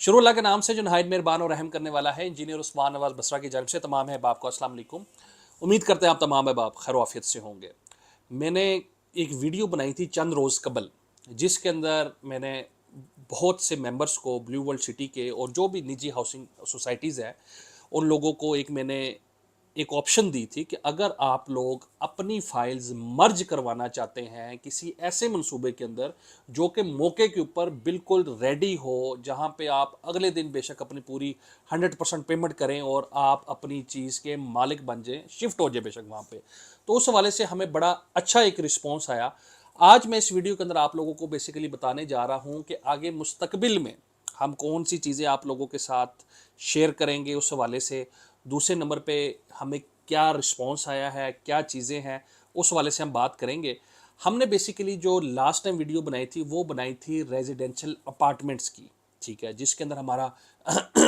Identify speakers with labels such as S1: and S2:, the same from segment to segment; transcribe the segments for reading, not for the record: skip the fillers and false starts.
S1: शुरू अल्लाह के नाम से जो नहायत मेहरबान और रहम करने वाला है। इंजीनियर उस्मान नवाज बसरा की जानिब से तमाम है बाप को अस्सलाम वालेकुम। उम्मीद करते हैं आप तमाम है बाप खैर आफियत से होंगे। मैंने एक वीडियो बनाई थी चंद रोज़ कबल, जिसके अंदर मैंने बहुत से मेंबर्स को ब्लू वर्ल्ड सिटी के और जो भी निजी हाउसिंग सोसाइटीज़ हैं उन लोगों को मैंने एक ऑप्शन दी थी कि अगर आप लोग अपनी फाइल्स मर्ज करवाना चाहते हैं किसी ऐसे मंसूबे के अंदर जो कि मौके के ऊपर बिल्कुल रेडी हो, जहां पे आप अगले दिन बेशक अपनी पूरी 100% पेमेंट करें और आप अपनी चीज़ के मालिक बन जाएं, शिफ्ट हो जाए बेशक वहां पे, तो उस हवाले से हमें बड़ा अच्छा एक रिस्पॉन्स आया। आज मैं इस वीडियो के अंदर आप लोगों को बेसिकली बताने जा रहा हूं कि आगे मुस्तकबिल में हम कौन सी चीज़ें आप लोगों के साथ शेयर करेंगे उस हवाले से। दूसरे नंबर पे हमें क्या रिस्पॉन्स आया है, क्या चीज़ें हैं, उस वाले से हम बात करेंगे। हमने बेसिकली जो लास्ट टाइम वीडियो बनाई थी वो बनाई थी रेजिडेंशियल अपार्टमेंट्स की, ठीक है, जिसके अंदर हमारा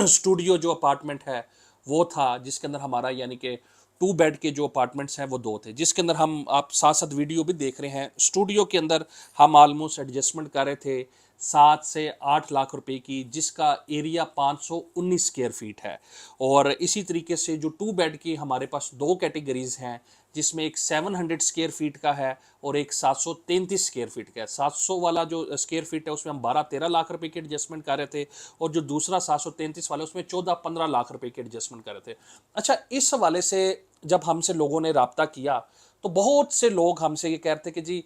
S1: स्टूडियो जो अपार्टमेंट है वो था, जिसके अंदर हमारा यानी कि 2 बेड के जो अपार्टमेंट्स हैं वो 2 थे, जिसके अंदर हम आप साथ साथ वीडियो भी देख रहे हैं। स्टूडियो के अंदर हम ऑलमोस्ट एडजस्टमेंट कर रहे थे 7 से 8 लाख रुपए की, जिसका एरिया 519 स्क्वायर फीट है। और इसी तरीके से जो 2 बेड की हमारे पास 2 कैटेगरीज हैं, जिसमें एक 700 स्क्वायर फीट का है और एक 733 स्क्वायर फीट का है। 700 वाला जो स्क्वायर फीट है उसमें हम 12-13 लाख रुपए की एडजस्टमेंट कर रहे थे, और जो दूसरा 733 वाला उसमें 14-15 लाख रुपए की एडजस्टमेंट कर रहे थे। अच्छा, इस हवाले से जब हमसे लोगों ने रब्ता किया तो बहुत से लोग हमसे ये कह रहे थे कि जी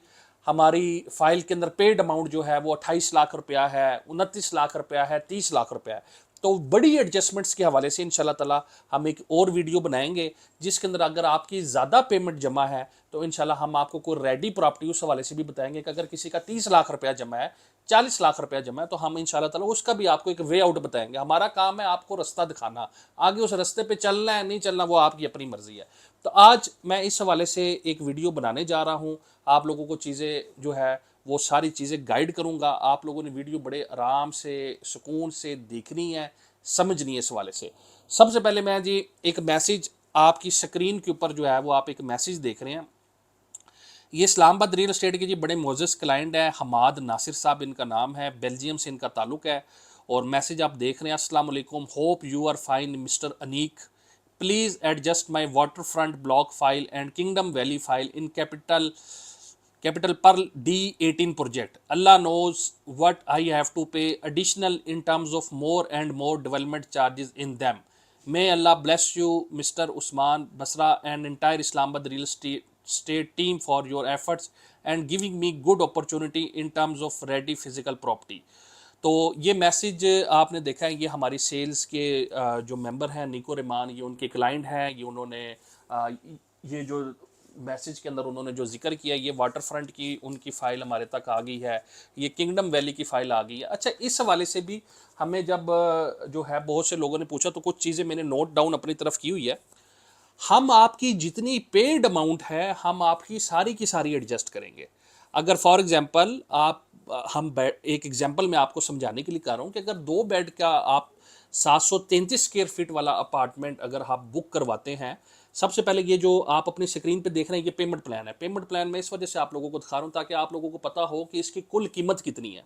S1: हमारी फाइल के अंदर पेड अमाउंट जो है वो 28 लाख रुपया है, 29 लाख रुपया है, 30 लाख रुपया है। तो बड़ी एडजस्टमेंट्स के हवाले से इंशाल्लाह ताला हम एक और वीडियो बनाएंगे, जिसके अंदर अगर आपकी ज़्यादा पेमेंट जमा है तो इंशाल्लाह हम आपको कोई रेडी प्रॉपर्टी उस हवाले से भी बताएंगे कि अगर किसी का 30 लाख रुपया जमा है, 40 लाख रुपया जमा है, तो हम इंशाल्लाह ताला उसका भी आपको एक वे आउट बताएंगे। हमारा काम है आपको रास्ता दिखाना, आगे उस रास्ते पे चलना है नहीं चलना वो आपकी अपनी मर्जी है। तो आज मैं इस हवाले से एक वीडियो बनाने जा रहा हूँ। आप लोगों को चीज़ें जो है वो सारी चीज़ें गाइड करूँगा। आप लोगों ने वीडियो बड़े आराम से सुकून से देखनी है, समझनी है। इस हवाले से सबसे पहले मैं जी एक मैसेज आपकी स्क्रीन के ऊपर जो है वो आप एक मैसेज देख रहे हैं। ये इस्लामाबाद रियल एस्टेट के जी बड़े मोजस क्लाइंट है, हमाद नासिर साहब इनका नाम है, बेल्जियम से इनका ताल्लुक़ है। और मैसेज आप देख रहे हैं, अस्सलाम वालेकुम, hope you are fine mister Aneeq, please adjust my Water Front block file and Kingdom Valley file in capital Pearl D18 project. Allah knows what I have to pay additional in terms of more and more development charges in them. May Allah bless you, Mr. Usman Basra and entire Islamabad real estate team for your efforts and giving me good opportunity in terms of ready physical property. तो ये message आपने देखा है, ये हमारी sales के जो member हैं निको रहमान, ये उनके क्लाइंट हैं। ये उन्होंने ये जो मैसेज के अंदर उन्होंने जो जिक्र किया, ये वाटर फ्रंट की उनकी फ़ाइल हमारे तक आ गई है, ये किंगडम वैली की फ़ाइल आ गई है। अच्छा, इस हवाले से भी हमें जब जो है बहुत से लोगों ने पूछा तो कुछ चीज़ें मैंने नोट डाउन अपनी तरफ की हुई है। हम आपकी जितनी पेड अमाउंट है हम आपकी सारी की सारी एडजस्ट करेंगे। अगर फॉर एग्जांपल आप एक एग्जांपल मैं आपको समझाने के लिए कर रहा हूँ कि अगर 2 बेड का आप 733 स्क्वायर फीट वाला अपार्टमेंट अगर आप बुक करवाते हैं, सबसे पहले ये जो आप अपनी स्क्रीन पे देख रहे हैं ये पेमेंट प्लान है। पेमेंट प्लान में इस वजह से आप लोगों को दिखा रहा हूँ ताकि आप लोगों को पता हो कि इसकी कुल कीमत कितनी है।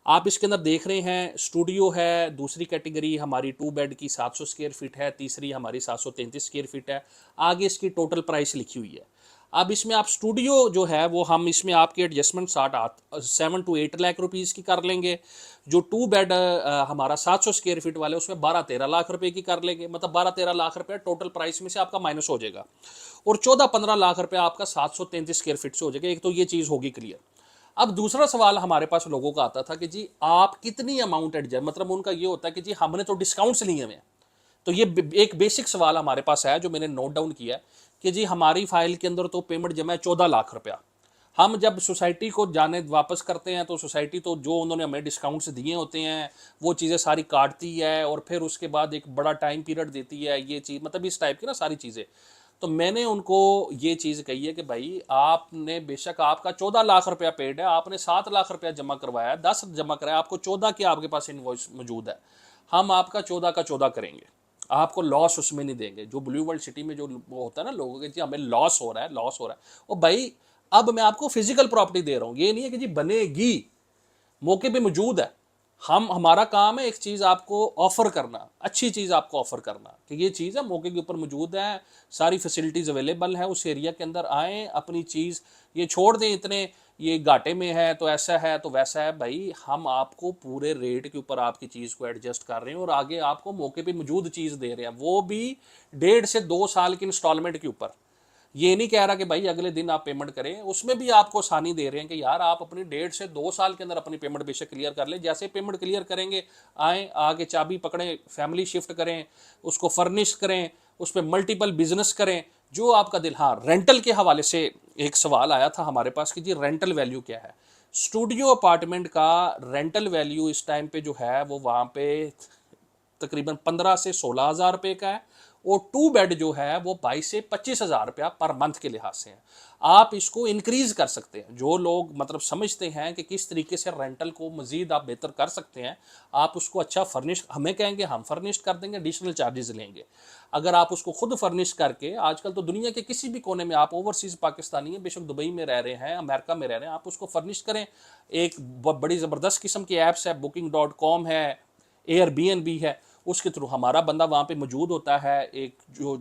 S1: आप इसके अंदर देख रहे हैं स्टूडियो है, दूसरी कैटेगरी हमारी 2 बेड की 700 स्क्वायर फीट है, तीसरी हमारी 733 स्क्वायर फीट है। आगे इसकी टोटल प्राइस लिखी हुई है। अब इसमें आप स्टूडियो जो है वो हम इसमें आपकी एडजस्टमेंट 7 to 8 लाख रुपीज़ की कर लेंगे। जो 2 बेड हमारा 700 स्क्वायर फीट वाले उसमें 12-13 लाख रुपए की कर लेंगे, मतलब 12-13 लाख रुपए टोटल प्राइस में से आपका माइनस हो जाएगा, और 14-15 लाख रुपए आपका 733 स्क्वायर फीट से हो जाएगा। एक तो ये चीज़ होगी क्लियर। अब दूसरा सवाल हमारे पास लोगों का आता था कि जी आप कितनी अमाउंट एडजस्ट, मतलब उनका ये होता है कि जी हमने तो डिस्काउंट्स लिए हुए हैं। तो ये एक बेसिक सवाल हमारे पास है जो मैंने नोट डाउन किया है कि जी हमारी फाइल के अंदर तो पेमेंट जमा है 14 लाख रुपया। हम जब सोसाइटी को जाने वापस करते हैं तो सोसाइटी तो जो उन्होंने हमें डिस्काउंट्स दिए होते हैं वो चीज़ें सारी काटती है, और फिर उसके बाद एक बड़ा टाइम पीरियड देती है, ये चीज़ मतलब इस टाइप की ना सारी चीज़ें। तो मैंने उनको ये चीज़ कही है कि भाई आपने बेशक आपका 14 लाख रुपया पेड है, आपने 7 लाख रुपया जमा करवाया, 10 जमा कराया, आपको 14 की आपके पास इनवॉइस मौजूद है। हम आपका 14 का 14 करेंगे, आपको लॉस उसमें नहीं देंगे। जो ब्लू वर्ल्ड सिटी में जो वो होता है ना लोगों के, जी हमें लॉस हो रहा है, लॉस हो रहा है, और भाई अब मैं आपको फिजिकल प्रॉपर्टी दे रहा हूँ, ये नहीं है कि जी बनेगी, मौके पे मौजूद है। हमारा काम है एक चीज़ आपको ऑफ़र करना, अच्छी चीज़ आपको ऑफ़र करना कि ये चीज़ है, मौके के ऊपर मौजूद है, सारी फैसिलिटीज़ अवेलेबल है, उस एरिया के अंदर आएँ, अपनी चीज़ ये छोड़ दें इतने ये घाटे में है तो ऐसा है तो वैसा है। भाई हम आपको पूरे रेट के ऊपर आपकी चीज़ को एडजस्ट कर रहे हैं और आगे आपको मौके पे मौजूद चीज़ दे रहे हैं, वो भी 1.5 से 2 साल की इंस्टॉलमेंट के ऊपर। ये नहीं कह रहा कि भाई अगले दिन आप पेमेंट करें, उसमें भी आपको आसानी दे रहे हैं कि यार आप अपनी 1.5 से 2 साल के अंदर अपनी पेमेंट बेशक क्लियर कर लें। जैसे पेमेंट क्लियर करेंगे, आएँ आके चाबी पकड़ें, फैमिली शिफ्ट करें, उसको फर्निश करें, उस पर मल्टीपल बिजनेस करें, जो आपका दिल। हाँ, रेंटल के हवाले से एक सवाल आया था हमारे पास कि जी रेंटल वैल्यू क्या है। स्टूडियो अपार्टमेंट का रेंटल वैल्यू इस टाइम पे जो है वो वहाँ पे तकरीबन 15 से 16 हज़ार रुपये का है, और 2 बेड जो है वो 22 से 25 हज़ार रुपया पर मंथ के लिहाज से है। आप इसको इंक्रीज कर सकते हैं, जो लोग मतलब समझते हैं कि किस तरीके से रेंटल को मजीद आप बेहतर कर सकते हैं, आप उसको अच्छा फर्निश हमें कहेंगे, हम फर्निश कर देंगे, एडिशनल चार्जेस लेंगे। अगर आप उसको खुद फर्निश करके, आजकल तो दुनिया के किसी भी कोने में आप ओवरसीज पाकिस्तानी है, बेशक दुबई में रह रहे हैं, अमेरिका में रह रहे हैं, आप उसको फर्निश करें। एक बड़ी ज़बरदस्त किस्म की ऐप्स है, Booking.com है, Airbnb है, उसके थ्रू हमारा बंदा वहाँ पे मौजूद होता है, एक जो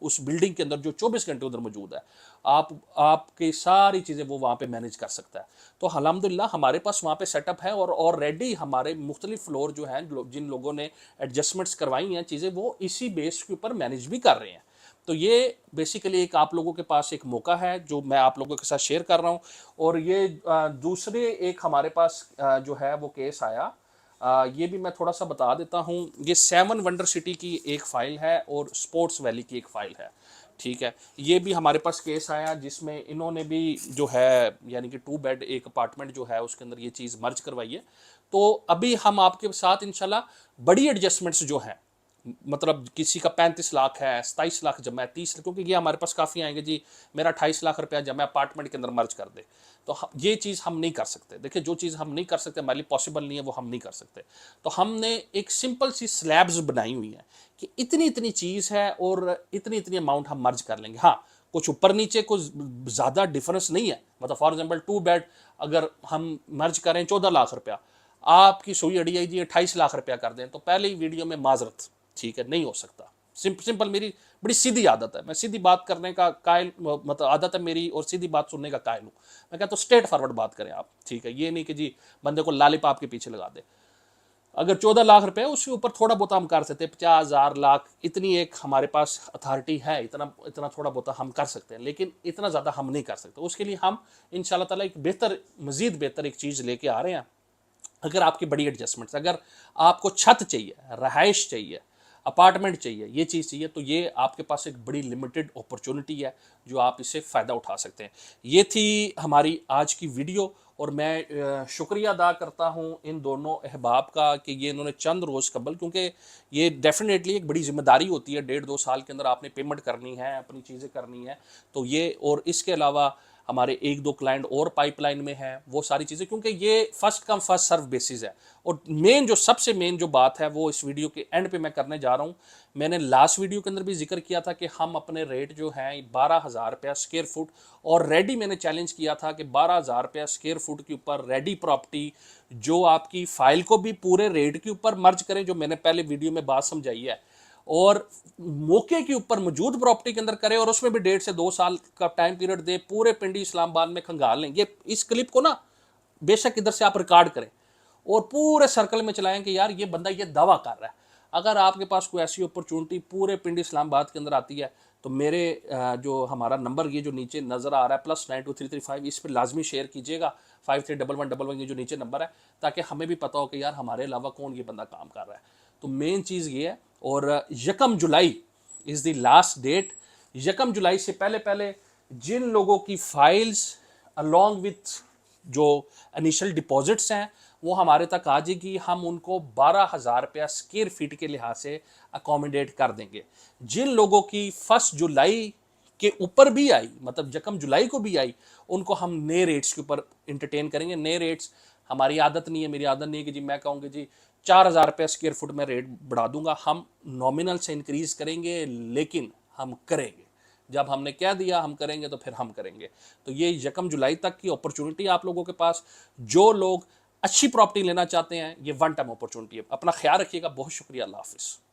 S1: उस बिल्डिंग के अंदर जो 24 घंटे उधर मौजूद है, आप आपकी सारी चीज़ें वो वहाँ पे मैनेज कर सकता है। तो अल्हम्दुलिल्लाह हमारे पास वहाँ पे सेटअप है, और ऑलरेडी हमारे मुख्तलिफ फ्लोर जो हैं, जिन लोगों ने एडजस्टमेंट्स करवाई हैं चीज़ें, वो इसी बेस के ऊपर मैनेज भी कर रहे हैं। तो ये बेसिकली एक आप लोगों के पास एक मौका है जो मैं आप लोगों के साथ शेयर कर रहा हूँ। और ये दूसरे एक हमारे पास जो है वो केस आया, ये भी मैं थोड़ा सा बता देता हूँ। ये 7 वंडर सिटी की एक फ़ाइल है और स्पोर्ट्स वैली की एक फ़ाइल है, ठीक है। ये भी हमारे पास केस आया जिसमें इन्होंने भी जो है यानी कि 2 बेड एक अपार्टमेंट जो है उसके अंदर ये चीज़ मर्ज करवाई है। तो अभी हम आपके साथ इंशाल्लाह बड़ी एडजस्टमेंट्स जो हैं, मतलब किसी का 35 लाख है, 27 लाख जमा है, 30, क्योंकि ये हमारे पास काफ़ी आएंगे जी मेरा 28 लाख रुपया जमा अपार्टमेंट के अंदर मर्ज कर दे, तो ये चीज़ हम नहीं कर सकते। देखिए जो चीज़ हम नहीं कर सकते, हमारे लिए पॉसिबल नहीं है, वो हम नहीं कर सकते। तो हमने एक सिंपल सी स्लैब्स बनाई हुई है कि इतनी इतनी चीज़ है और इतनी इतनी अमाउंट हम मर्ज कर लेंगे। हाँ, कुछ ऊपर नीचे कुछ ज़्यादा डिफरेंस नहीं है, मतलब फॉर एग्जाम्पल 2 बेड अगर हम मर्ज करें 14 लाख रुपया, आपकी सुई अड़ी आई जी 28 लाख रुपया कर दें, तो पहले ही वीडियो में माजरत, ठीक है, नहीं हो सकता। सिंपल मेरी बड़ी सीधी आदत है, मैं सीधी बात करने का कायल, मतलब आदत है मेरी, और सीधी बात सुनने का कायल हूँ। मैं कहता हूँ स्ट्रेट फॉरवर्ड बात करें आप, ठीक है, ये नहीं कि जी बंदे को लालीपाप के पीछे लगा दे। अगर 14 लाख रुपए उसके ऊपर थोड़ा बहुत हम कर सकते हैं, 50 हज़ार लाख, इतनी एक हमारे पास अथॉरिटी है, इतना इतना थोड़ा बहुत हम कर सकते हैं, लेकिन इतना ज़्यादा हम नहीं कर सकते। उसके लिए हम इंशाल्लाह ताला एक बेहतर, मज़ीद बेहतर एक चीज़ लेके आ रहे हैं। अगर आपकी बड़ी एडजस्टमेंट्स, अगर आपको छत चाहिए, रहाइश चाहिए, अपार्टमेंट चाहिए, ये चीज़ चाहिए, तो ये आपके पास एक बड़ी लिमिटेड अपॉर्चुनिटी है जो आप इससे फ़ायदा उठा सकते हैं। ये थी हमारी आज की वीडियो, और मैं शुक्रिया अदा करता हूँ इन दोनों अहबाब का कि ये इन्होंने चंद रोज़ कबल, क्योंकि ये डेफिनेटली एक बड़ी जिम्मेदारी होती है, 1.5-2 साल के अंदर आपने पेमेंट करनी है, अपनी चीज़ें करनी है। तो ये, और इसके अलावा हमारे 1-2 क्लाइंट और पाइपलाइन में हैं, वो सारी चीज़ें, क्योंकि ये first come first serve basis है। और मेन जो सबसे मेन जो बात है वो इस वीडियो के एंड पे मैं करने जा रहा हूँ। मैंने लास्ट वीडियो के अंदर भी जिक्र किया था कि हम अपने रेट जो हैं 12,000 रुपया स्क्वायर फुट, और रेडी मैंने चैलेंज किया था कि 12,000 रुपया स्क्वायर फुट के ऊपर रेडी प्रॉपर्टी जो आपकी फाइल को भी पूरे रेट के ऊपर मर्ज करें, जो मैंने पहले वीडियो में बात समझाई है, और मौके के ऊपर मौजूद प्रॉपर्टी के अंदर करे, और उसमें भी 1.5 से 2 साल का टाइम पीरियड दे, पूरे पिंडी इस्लामाबाद में खंगाल लें। ये इस क्लिप को ना बेशक इधर से आप रिकॉर्ड करें और पूरे सर्कल में चलाएं कि यार ये बंदा ये दावा कर रहा है। अगर आपके पास कोई ऐसी अपॉर्चुनिटी पूरे पिंडी इस्लामाबाद के अंदर आती है, तो मेरे जो हमारा नंबर ये जो नीचे नज़र आ रहा है +923335, इस पर लाजमी शेयर कीजिएगा, 531111 ये जो नीचे नंबर है, ताकि हमें भी पता हो कि यार हमारे अलावा कौन ये बंदा काम कर रहा है। तो मेन चीज़ ये है। और 1 July is the last date. 1 जुलाई से पहले पहले जिन लोगों की फाइल्स अलॉन्ग विथ जो इनिशियल डिपॉजिट्स हैं वो हमारे तक आ जाएगी, हम उनको 12,000 रुपया स्क्वायर फीट के लिहाज से अकोमोडेट कर देंगे। जिन लोगों की 1 जुलाई के ऊपर भी आई, मतलब 1 जुलाई को भी आई, उनको हम नए रेट्स के ऊपर इंटरटेन करेंगे। नए रेट्स हमारी आदत नहीं है, मेरी आदत नहीं है कि जी मैं कहूँगी जी 4,000 रुपया स्क्वायर फुट में रेट बढ़ा दूंगा। हम नॉमिनल से इंक्रीज करेंगे, लेकिन हम करेंगे। जब हमने कह दिया हम करेंगे तो फिर हम करेंगे। तो ये 1 जुलाई तक की अपॉर्चुनिटी आप लोगों के पास। जो लोग अच्छी प्रॉपर्टी लेना चाहते हैं, ये वन टाइम अपॉर्चुनिटी है। अपना ख्याल रखिएगा, बहुत शुक्रिया, अल्लाह हाफिज़।